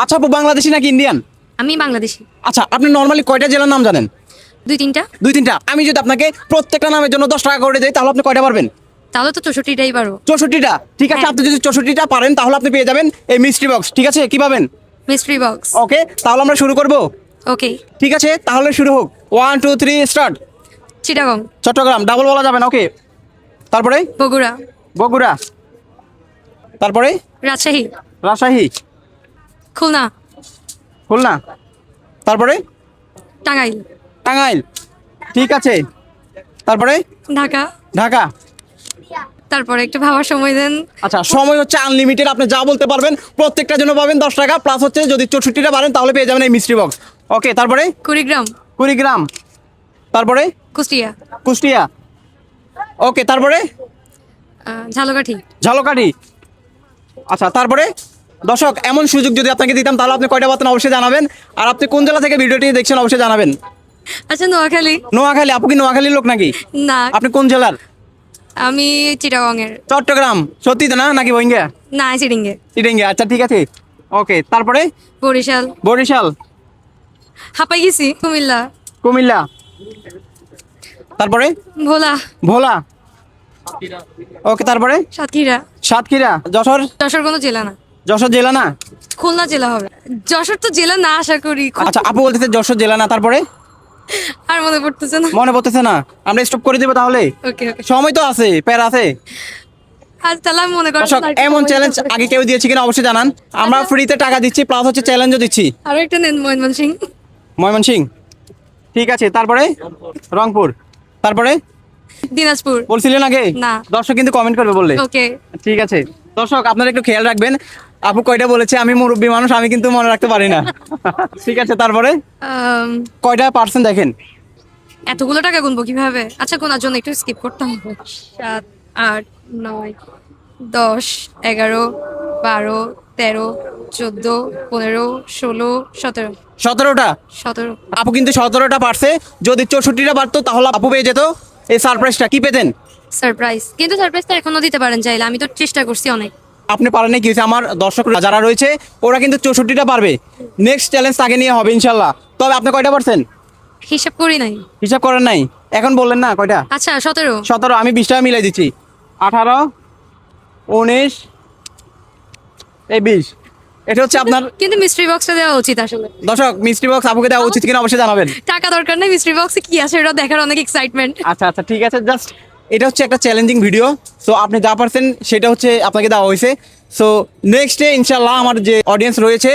আচ্ছা আপু, বাংলাদেশি নাকি ইন্ডিয়ান? আমি বাংলাদেশি। আচ্ছা, আপনি নর্মালি কয়টা জেলার নাম জানেন? 2-3টা। 2-3টা। আমি যদি আপনাকে প্রত্যেকটা নামের জন্য 10 টাকা করে দেই, তাহলে আপনি কয়টা পারবেন? তাহলে তো 64টাই পারো। 64টা। ঠিক আছে, হ্যাঁ। আপনি যদি 64টা পারেন তাহলে আপনি পেয়ে যাবেন এই মিস্ট্রি বক্স। ঠিক আছে, কি পাবেন? Mystery box. ওকে, তাহলে আমরা শুরু করব। ওকে। ঠিক আছে, তাহলে শুরু হোক। 1 2 3 স্টার্ট। চিটাগং। চট্টগ্রাম, ডাবল বলা যাবে না। ওকে, তারপরে বগুড়া। বগুড়া, তারপরে রাজশাহী। রাজশাহী, খুলনা। খুলনা, তারপরে টাঙ্গাইল। টাঙ্গাইল। ঠিক আছে, তারপরে ঢাকা। ঢাকা। তারপরে একটু ভাবার সময় দেন। আচ্ছা, সময় হচ্ছে আনলিমিটেড, আপনি যা বলতে পারবেন প্রত্যেকটার জন্য পাবেন 10 টাকা, প্লাস হচ্ছে যদি 64টা পারেন তাহলে পেয়ে যাবেন এই মিস্ট্রি বক্স। ওকে, তারপরে কুড়িগ্রাম। কুড়িগ্রাম, তারপরে কুষ্টিয়া। কুষ্টিয়া। ওকে, তারপরে ঝালকাঠি। ঝালকাঠি। আচ্ছা, তারপরে দর্শক, এমন সুযোগ যদি আপনাকে দিতাম তাহলে আপনি কয়টা পাতেন অবশ্যই জানাবেন। আর আপনি কোন জেলা থেকে ভিডিওটি দেখছেন অবশ্যই জানাবেন। আচ্ছা, নোয়াখালী। নোয়াখালী। আপু কি নোয়াখালীর লোক নাকি? না, আপনি কোন জেলার? আমি চিটাগং এর। চট্টগ্রাম। সত্যি তো না নাকি বইঙ্গা? না, চিডিঙ্গে। চিটিঙ্গে। আচ্ছা, ঠিক আছে। ওকে, তারপরে বরিশাল। বরিশাল, হাঁপাই গেছি। কুমিল্লা। কুমিল্লা, তারপরে ভোলা। ভোলা। ওকে, তারপরে সাতক্ষীরা। সাতক্ষীরা, যশোর। যশোর কোনো জেলা না। যশোর জেলা না? খুলনা জেলা হবে। যশোর তো জেলা না, আশা করি। আচ্ছা, আপু বলতেছে যশোর জেলা না, তারপরে আর মনে পড়তেছে না। মনে পড়তেছে না। আমরা স্টপ করে দেবো তাহলে। ওকে ওকে। সময় তো আছে, প্যার আছে। আজ তাহলে আমি মনে দর্শক, করছি এমন চ্যালেঞ্জ আগে কেউ দিয়েছে কিনা অবশ্যই জানান। আমরা ফ্রিতে টাকা দিচ্ছি, প্লাস হচ্ছে চ্যালেঞ্জও দিচ্ছি। আরো একটা নেন, ময়মনসিং। ময়মনসিং। ঠিক আছে, তারপরে রংপুর, তারপরে দিনাজপুর। বলছিলেন আগে? না। দর্শক কিন্তু কমেন্ট করবে বললে। ওকে। ঠিক আছে, দর্শক আপনারা একটু খেয়াল রাখবেন। আপু কয়টা বলেছে, আমি মুরব্বী মানুষ, আমি কিন্তু মনে রাখতে পারি না। ঠিক আছে, তারপরে কয়টা পার্সেন্ট দেখেন? এতগুলো টাকা গুনবো কিভাবে? আচ্ছা, গোনার জন্য একটু স্কিপ করতে হবে। 7, 8, 9, 10, 11, 12, 13, 14, 15, 16, 17। 17টা। 17। আপু কিন্তু 17টা পারছে। যদি 64টা পারতো তাহলে আপু পেয়ে যেত এই সারপ্রাইজটা। কি পেতেন? সারপ্রাইজ। কিন্তু সারপ্রাইজ তো এখনো দিতে পারেন চাইলে, আমি তো চেষ্টা করছি অনেক। আপনি পারেন না কি হয়েছে? আমার দর্শক যারা রয়েছে ওরা কিন্তু 64টা পারবে। নেক্সট চ্যালেঞ্জ তাকে নিয়ে হবে ইনশাল্লাহ। তবে আপনি কয়টা পারছেন? হিসাব করি নাই। হিসাব করেন নাই? এখন বললেন না কয়টা? আচ্ছা, 17। 17। আমি 20 টাকা মিলাই দিচ্ছি। 18, 19, এই 20। এটা হচ্ছে আপনার। কিন্তু মিস্ট্রি বক্সটা দেওয়া উচিত আসলে। দর্শক, মিস্ট্রি বক্স আপুকে দেওয়া উচিত কিনা অবশ্যই জানাবেন। টাকা দরকার নাই, মিস্ট্রি বক্সে কি আছে এটা দেখার অনেক এক্সাইটমেন্ট। আচ্ছা আচ্ছা, ঠিক আছে। জাস্ট এটা হচ্ছে একটা চ্যালেঞ্জিং ভিডিও। সো আপনি যা পারছেন সেটা হচ্ছে আপনাকে দেওয়া হয়েছে। সো নেক্সট ডে ইনশাল্লাহ আমার যে অডিয়েন্স রয়েছে